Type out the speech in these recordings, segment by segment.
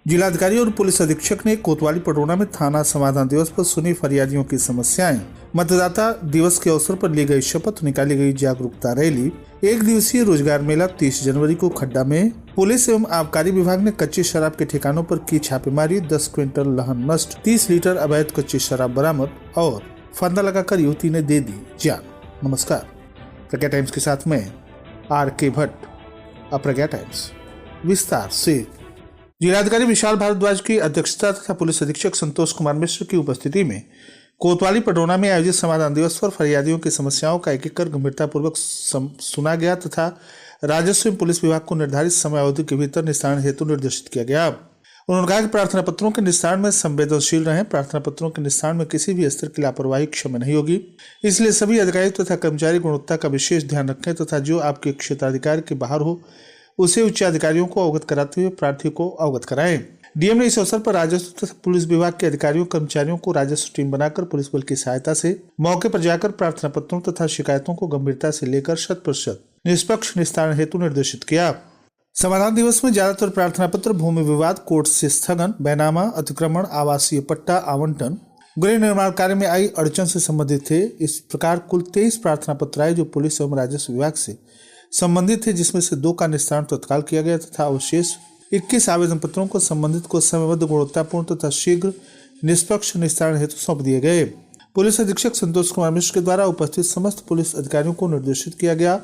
जिलाधिकारी और पुलिस अधीक्षक ने कोतवाली पटरौना में थाना समाधान दिवस पर सुनी फरियादियों की समस्याएं। मतदाता दिवस के अवसर पर ली गई शपथ, निकाली गई जागरूकता रैली। एक दिवसीय रोजगार मेला 30 जनवरी को खड्डा में। पुलिस एवं आबकारी विभाग ने कच्ची शराब के ठिकानों पर की छापेमारी, 10 क्विंटल लहन नष्ट, 30 लीटर अवैध कच्ची शराब बरामद और फंदा लगाकर युवती ने दे दी जान। नमस्कार, प्रज्ञा टाइम्स के साथ में RK भट्ट। अब प्रज्ञा टाइम्स विस्तार से। जिलाधिकारी विशाल भारद्वाज की अध्यक्षता तथा पुलिस अधीक्षक संतोष कुमार मिश्र की उपस्थिति में कोतवाली पटरौना में आयोजित समाधान दिवस पर फरियादियों की समस्याओं का एक कर गंभीरतापूर्वक सुना गया तथा राजस्व एवं पुलिस विभाग को निर्धारित समय अवधि के भीतर निस्तारण हेतु निर्देशित किया गया। उन्होंने कहा कि प्रार्थना पत्रों के निस्तारण में संवेदनशील रहें। प्रार्थना पत्रों के निस्तारण में किसी भी स्तर की लापरवाही क्षम्य नहीं होगी, इसलिए सभी अधिकारी तथा कर्मचारी गुणवत्ता का विशेष ध्यान रखें तथा जो आपके क्षेत्राधिकार के बाहर हो उसे उच्च अधिकारियों को अवगत कराते हुए प्रार्थी को अवगत कराएं। डीएम ने इस अवसर पर राजस्व तथा पुलिस विभाग के अधिकारियों कर्मचारियों को राजस्व टीम बनाकर पुलिस बल की सहायता से मौके पर जाकर प्रार्थना पत्रों तथा शिकायतों को गंभीरता से लेकर 100% निष्पक्ष निस्तारण हेतु निर्देशित किया। समाधान दिवस में ज्यादातर प्रार्थना पत्र भूमि विवाद, कोर्ट से स्थगन, बैनामा, अतिक्रमण, आवासीय पट्टा आवंटन, गृह निर्माण कार्य में आई अड़चन से संबंधित थे। इस प्रकार कुल 23 प्रार्थना पत्र आए जो पुलिस एवं राजस्व विभाग से संबंधित थे, जिसमें से 2 का निस्तारण तत्काल किया गया तथा अवशेष 21 आवेदन पत्रों को संबंधित को समयबद्ध, गुणवत्तापूर्ण तथा शीघ्र निष्पक्ष निस्तारण हेतु सौंप दिए गए। पुलिस अधीक्षक संतोष कुमार मिश्र के द्वारा उपस्थित समस्त पुलिस अधिकारियों को निर्देशित किया गया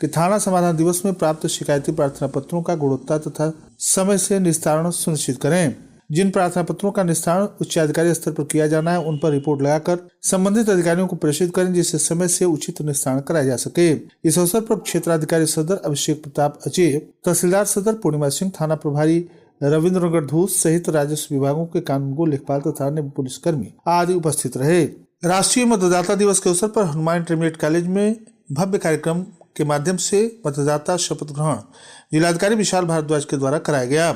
कि थाना समाधान दिवस में प्राप्त शिकायती प्रार्थना पत्रों का गुणवत्ता तथा समय से निस्तारण सुनिश्चित करें। जिन प्रार्थना पत्रों का निस्तारण उच्चाधिकारी स्तर पर किया जाना है उन पर रिपोर्ट लगाकर संबंधित अधिकारियों को प्रेषित करें, जिससे समय से उचित निस्तारण कराया जा सके। इस अवसर पर क्षेत्राधिकारी सदर अभिषेक प्रताप अजय, तहसीलदार सदर पूर्णिमा सिंह, थाना प्रभारी रविंद्रनगर धूस सहित राजस्व विभागों के कानूनगो, लेखपाल तथा अन्य पुलिसकर्मी आदि उपस्थित रहे। राष्ट्रीय मतदाता दिवस के अवसर पर हनुमान इंटरमीडिएट कॉलेज में भव्य कार्यक्रम के माध्यम से मतदाता शपथ ग्रहण जिलाधिकारी विशाल भारद्वाज के द्वारा कराया गया।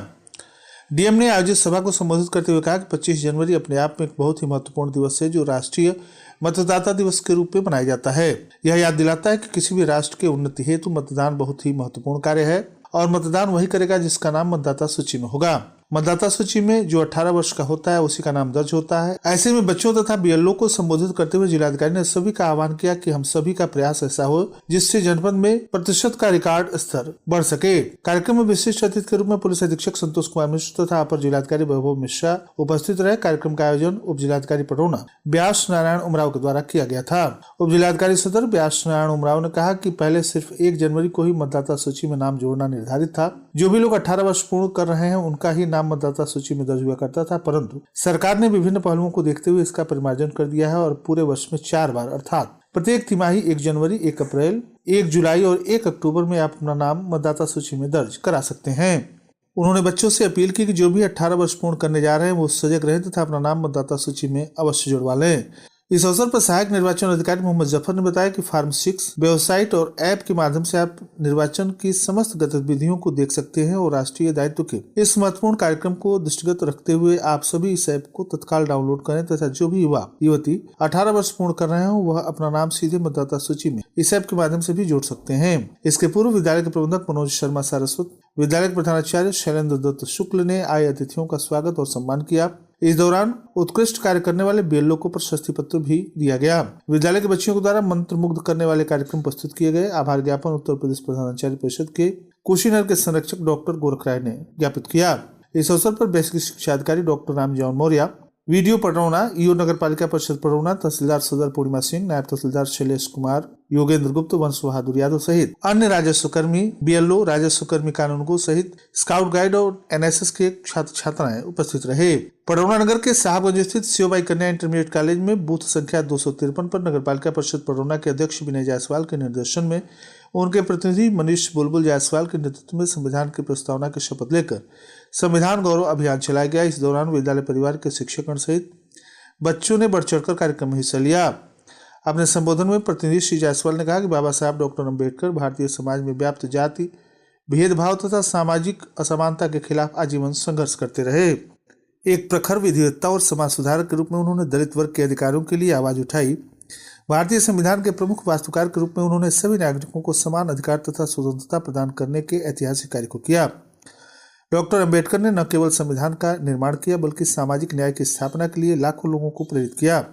डीएम ने आयोजित सभा को संबोधित करते हुए कहा कि 25 जनवरी अपने आप में एक बहुत ही महत्वपूर्ण दिवस है जो राष्ट्रीय मतदाता दिवस के रूप में मनाया जाता है। यह याद दिलाता है कि किसी भी राष्ट्र के उन्नति हेतु मतदान बहुत ही महत्वपूर्ण कार्य है और मतदान वही करेगा जिसका नाम मतदाता सूची में होगा। मतदाता सूची में जो 18 वर्ष का होता है उसी का नाम दर्ज होता है। ऐसे में बच्चों तथा बीएलओ को संबोधित करते हुए जिलाधिकारी ने सभी का आह्वान किया कि हम सभी का प्रयास ऐसा हो जिससे जनपद में प्रतिशत का रिकॉर्ड स्तर बढ़ सके। कार्यक्रम में विशिष्ट अतिथि के रूप में पुलिस अधीक्षक संतोष कुमार मिश्र तथा अपर जिलाधिकारी वैभव मिश्रा उपस्थित रहे। कार्यक्रम का आयोजन उप जिलाधिकारी पटरौना व्यास नारायण उमराव के द्वारा किया गया था। उप जिलाधिकारी सदर व्यास नारायण उमराव ने कहा कि पहले सिर्फ 1 जनवरी को ही मतदाता सूची में नाम जोड़ना निर्धारित था। जो भी लोग 18 वर्ष पूर्ण कर रहे हैं उनका ही नाम मतदाता सूची में दर्ज हुआ करता था, परंतु सरकार ने विभिन्न पहलुओं को देखते हुए इसका परिमार्जन कर दिया है और पूरे वर्ष में 4 बार अर्थात प्रत्येक तिमाही 1 जनवरी, 1 अप्रैल, 1 जुलाई और 1 अक्टूबर में आप अपना नाम मतदाता सूची में दर्ज करा सकते हैं। उन्होंने बच्चों से अपील की कि जो भी 18 वर्ष पूर्ण करने जा रहे हैं वो सजग रहें तथा अपना नाम मतदाता सूची में अवश्य जुड़वा लें। इस अवसर पर सहायक निर्वाचन अधिकारी मोहम्मद जफर ने बताया कि फार्म 6 वेबसाइट और ऐप के माध्यम से आप निर्वाचन की समस्त गतिविधियों को देख सकते हैं और राष्ट्रीय दायित्व के इस महत्वपूर्ण कार्यक्रम को दृष्टिगत रखते हुए आप सभी इस ऐप को तत्काल डाउनलोड करें तथा जो भी युवा युवती 18 वर्ष पूर्ण कर रहे हो वह अपना नाम सीधे मतदाता सूची में इस ऐप के माध्यम से भी जोड़ सकते हैं। इसके पूर्व विद्यालय के प्रबंधक मनोज शर्मा सारस्वत, विद्यालय के प्रधानाचार्य शैलेंद्र दत्त शुक्ल ने आए अतिथियों का स्वागत और सम्मान किया। इस दौरान उत्कृष्ट कार्य करने वाले बीएलओ को प्रशस्ति पत्र भी दिया गया। विद्यालय के बच्चियों के द्वारा मंत्र मुग्ध करने वाले कार्यक्रम प्रस्तुत किए गए। आभार ज्ञापन उत्तर प्रदेश प्रधानाचार्य परिषद के कुशीनगर के संरक्षक डॉक्टर गोरख राय ने ज्ञापित किया। इस अवसर पर बेसिक शिक्षा अधिकारी doctor रामजौन Maurya, video Padrauna, EO नगर पालिका परिषद पटरौना, तहसीलदार सदर पूर्णिमा सिंह, नायब तहसीलदार शैलेश कुमार, योगेंद्र गुप्त, वंश बहादुर यादव सहित अन्य राजस्व कर्मी, बीएलओ, राजस्व कर्मी कानूनगो सहित स्काउट गाइड और एनएसएस के छात्र छात्राएं उपस्थित रहे। पटरौना नगर के साहबगंज स्थित शिवबाई कन्या इंटरमीडिएट कॉलेज में बूथ संख्या 253 पर नगर पालिका परिषद पटरौना के अध्यक्ष विनय जायसवाल के निर्देशन में उनके प्रतिनिधि मनीष बुलबुल जायसवाल के नेतृत्व में संविधान की प्रस्तावना की शपथ लेकर संविधान गौरव अभियान चलाया गया। इस दौरान विद्यालय परिवार के शिक्षकगण सहित बच्चों ने बढ़ चढ़कर कार्यक्रम में हिस्सा लिया। अपने संबोधन में प्रतिनिधि श्री जायसवाल ने कहा कि बाबा साहब डॉक्टर अम्बेडकर भारतीय समाज में व्याप्त जाति भेदभाव तथा सामाजिक असमानता के खिलाफ आजीवन संघर्ष करते रहे। एक प्रखर विधिवेत्ता और समाज सुधारक के रूप में उन्होंने दलित वर्ग के अधिकारों के लिए आवाज उठाई। भारतीय संविधान के प्रमुख वास्तुकार के रूप में उन्होंने सभी नागरिकों को समान अधिकार तथा स्वतंत्रता प्रदान करने के ऐतिहासिक कार्य को किया। डॉक्टर अंबेडकर ने न केवल संविधान का निर्माण किया बल्कि सामाजिक न्याय की स्थापना के लिए लाखों लोगों को प्रेरित किया।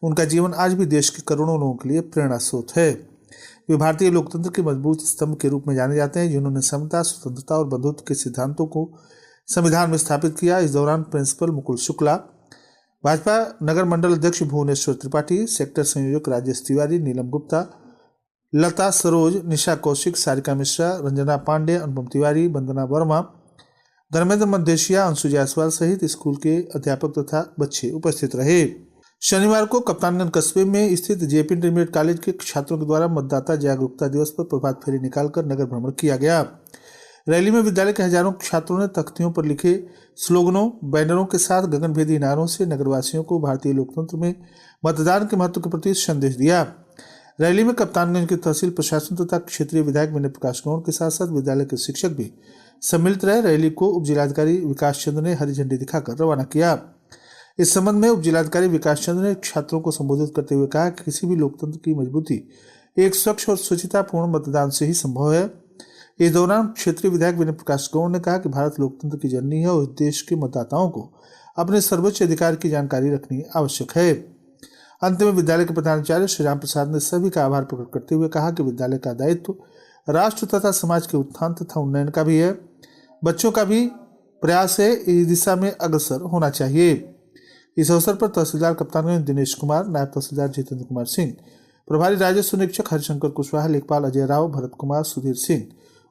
उनका जीवन आज भी देश के करोड़ों लोगों के लिए प्रेरणा स्रोत है। वे भारतीय लोकतंत्र के मजबूत स्तंभ के रूप में जाने जाते हैं, जिन्होंने समता, स्वतंत्रता और बंधुत्व के सिद्धांतों को संविधान में स्थापित किया। इस दौरान प्रिंसिपल मुकुल शुक्ला, भाजपा नगर मंडल अध्यक्ष भुवनेश्वर त्रिपाठी, सेक्टर संयोजक राजेश तिवारी, नीलम गुप्ता, लता सरोज, निशा कौशिक, सारिका मिश्रा, रंजना पांडे, अनुपम तिवारी, वंदना वर्मा, धर्मेंद्र मदेशिया, अंशु जायसवाल सहित स्कूल के अध्यापक तथा बच्चे उपस्थित रहे। शनिवार को कप्तानगंज कस्बे में स्थित जेपी इंटरमीडिएट कॉलेज के छात्रों के द्वारा मतदाता जागरूकता दिवस पर प्रभात फेरी निकालकर नगर भ्रमण किया गया। रैली में विद्यालय के हजारों छात्रों ने तख्तियों पर लिखे स्लोगनों, बैनरों के साथ गगनभेदी नारों से नगरवासियों को भारतीय लोकतंत्र में मतदान के महत्व के प्रति संदेश दिया। रैली में कप्तानगंज के तहसील प्रशासन तथा क्षेत्रीय विधायक विनय प्रकाश गौड़ के साथ साथ विद्यालय के शिक्षक भी सम्मिलित रहे। रैली को उप जिलाधिकारी विकास चंद्र ने हरी झंडी दिखाकर रवाना किया। इस संबंध में उप जिलाधिकारी विकास चंद्र ने छात्रों को संबोधित करते हुए कहा कि किसी भी लोकतंत्र की मजबूती एक स्वच्छ और शुचितापूर्ण मतदान से ही संभव है। इस दौरान क्षेत्रीय विधायक विनय प्रकाश गौड़ ने कहा कि भारत लोकतंत्र की जननी है और इस देश के मतदाताओं को अपने सर्वोच्च अधिकार की जानकारी रखनी आवश्यक है। अंत में विद्यालय के प्रधानाचार्य श्री राम प्रसाद ने सभी का आभार प्रकट करते हुए कहा कि विद्यालय का दायित्व राष्ट्र तथा समाज के उत्थान तथा उन्नयन का भी है। बच्चों का भी प्रयास है इस दिशा में अग्रसर होना चाहिए। इस अवसर पर तहसीलदार कप्तानगंज दिनेश कुमार, नायब तहसीलदार जितेंद्र कुमार सिंह, प्रभारी राजस्व निरीक्षक हरिशंकर कुशवाहा, लेखपाल अजय राव, भरत कुमार, सुधीर सिंह,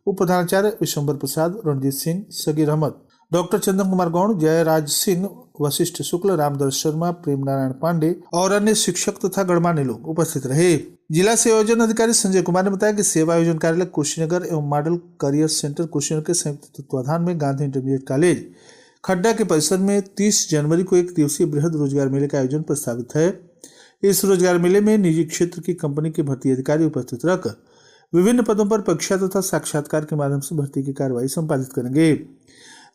उप प्रधानाचार्य विशंबर प्रसाद, रणजीत सिंह, सगीर अहमद, डॉक्टर चंदन कुमार गौड़, जयराज सिंह, वशिष्ठ शुक्ल, रामदर्श शर्मा, प्रेम नारायण पांडे और अन्य शिक्षक तथा गणमान्य लोग उपस्थित रहे। जिला संयोजन अधिकारी संजय कुमार ने बताया कि सेवा आयोजन कार्यालय कुशीनगर एवं मॉडल करियर सेंटर कुशीनगर के संयुक्त तत्वाधान में गांधी इंटरमीडिएट कॉलेज खड्डा के परिसर में 30 जनवरी को एक दिवसीय बृहद रोजगार मेले का आयोजन प्रस्तावित है। इस रोजगार मेले में निजी क्षेत्र की कंपनी के भर्ती अधिकारी उपस्थित रहकर विभिन्न पदों पर परीक्षा तथा साक्षात्कार के माध्यम से भर्ती की कार्रवाई संपादित करेंगे।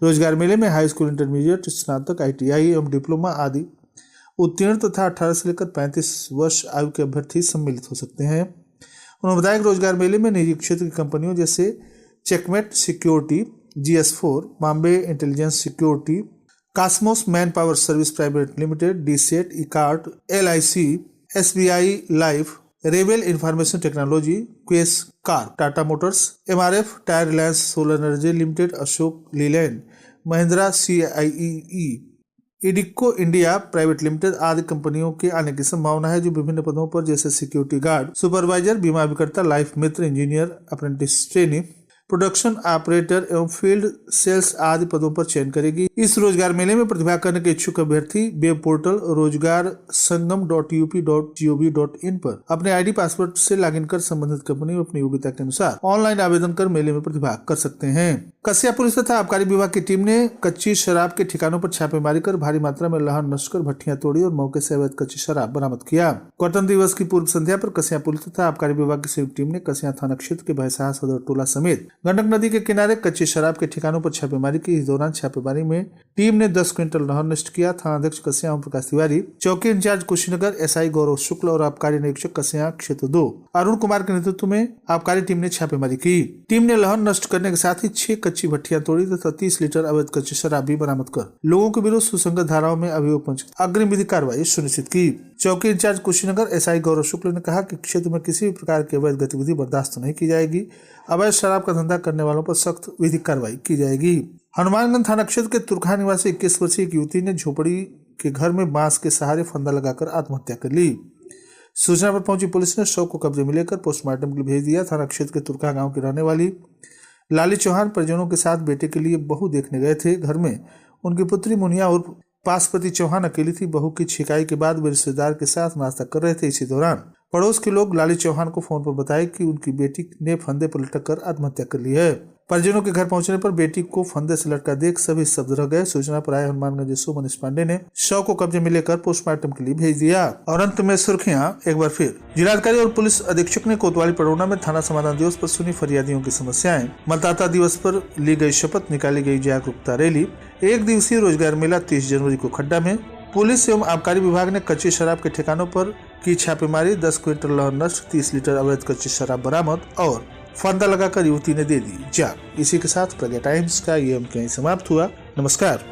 रोजगार मेले में हाई स्कूल, इंटरमीडिएट, स्नातक, ITI एवं डिप्लोमा आदि उत्तीर्ण तथा 18 से लेकर 35 वर्ष आयु के अभ्यर्थी सम्मिलित हो सकते हैं। उन्होंने बताया कि रोजगार मेले में निजी क्षेत्र की कंपनियों जैसे checkmate security, GS4, Bombay intelligence security, cosmos man power service private limited, DSET, Ekart, LIC, SBI life, Revel information technology, Quess corp, Tata motors, MRF tyre, Reliance solar energy limited, Ashok Leyland, Mahindra CIE, इडिको इंडिया प्राइवेट लिमिटेड आदि कंपनियों के आने की संभावना है, जो विभिन्न पदों पर जैसे सिक्योरिटी गार्ड, सुपरवाइजर, बीमा अभिकर्ता, लाइफ मित्र, engineer, apprentice trainee, production operator एवं फील्ड सेल्स आदि पदों पर चयन करेगी। इस रोजगार मेले में प्रतिभा करने के इच्छुक अभ्यर्थी वेब पोर्टल rozgarsangamum.up.gov.in पर अपने ID पासवर्ड से लॉगिन कर संबंधित कंपनी में अपनी योग्यता के अनुसार ऑनलाइन आवेदन कर मेले में प्रतिभा कर सकते हैं। कस्या पुलिस तथा आबकारी विभाग की टीम ने कच्ची शराब के ठिकानों पर छापेमारी कर भारी मात्रा में लहन नष्ट कर भट्टियां तोड़ी और मौके से अवैध कच्ची शराब बरामद किया। गणतंत्र दिवस की पूर्व संध्या पर कस्या पुलिस तथा आबकारी विभाग की संयुक्त टीम ने कस्या थाना क्षेत्र के भैंसा सदर टोला समेत गंडक नदी के किनारे कच्ची शराब के ठिकानों पर छापेमारी की। इस दौरान छापेमारी में टीम ने 10 क्विंटल लहर नष्ट किया। थानाध्यक्ष कस्या ओम प्रकाश तिवारी, चौकी इंचार्ज कुशीनगर SI गौरव शुक्ल और आबकारी निरीक्षक कस्या क्षेत्र 2 अरुण कुमार के नेतृत्व में आबकारी टीम ने छापेमारी की। टीम ने लहर नष्ट करने के साथ ही 6 कच्ची भट्टियां तोड़ी तथा 30 लीटर अवैध कच्ची शराब भी बरामद कर लोगों के विरुद्ध सुसंगत धाराओं में अभियोग पंच अग्रिम विधि कार्रवाई सुनिश्चित की। चौकी इंचार्ज कुशीनगर SI गौरव शुक्ल ने कहा कि क्षेत्र में किसी भी प्रकार की अवैध गतिविधि बर्दाश्त नहीं की जाएगी। अवैध शराब का धंधा करने वालों पर सख्त विधिक कार्रवाई की जाएगी। हनुमानगंज थाना क्षेत्र के तुरखा निवासी 21 वर्षीय एक युवती ने झोपड़ी के घर में बांस के सहारे फंदा लगाकर आत्महत्या कर ली। सूचना पर पहुंची पुलिस ने शव को कब्जे में लेकर पोस्टमार्टम के लिए भेज दिया। थाना क्षेत्र के तुरखा गांव की रहने वाली लाली चौहान परिजनों के साथ बेटे के लिए बहू देखने गए थे। घर में उनकी पुत्री मुनिया और पाशपति चौहान अकेली थी। बहू की छिकाई के बाद वे रिश्तेदार के साथ नाश्ता कर रहे थे। इसी दौरान पड़ोस के लोग लाली चौहान को फोन पर बताए कि उनकी बेटी ने फंदे पर लटक कर आत्महत्या कर ली है। परिजनों के घर पहुंचने पर बेटी को फंदे से लटका देख सभी स्तब्ध रह गए। सूचना पर आए हनुमानगंज एसओ मनीष पांडे ने शव को कब्जे में लेकर पोस्टमार्टम के लिए भेज दिया। और अंत में सुर्खियां एक बार फिर। जिलाधिकारी और पुलिस अधीक्षक ने कोतवाली पड़ोना में थाना समाधान दिवस पर सुनी फरियादियों की समस्याएं। मतदाता दिवस पर ली गई शपथ, निकाली गई जागरूकता रैली। एक दिवसीय रोजगार मेला 30 जनवरी को खड्डा में। पुलिस एवं आबकारी विभाग ने कच्ची शराब के ठिकानों पर की छापेमारी, 10 क्विंटल लहर नष्ट, 30 लीटर अवैध कच्ची शराब बरामद। और फंदा लगाकर युवती ने दे दी जान। इसी के साथ प्रज्ञा टाइम्स का ये अंक यहीं समाप्त हुआ। नमस्कार।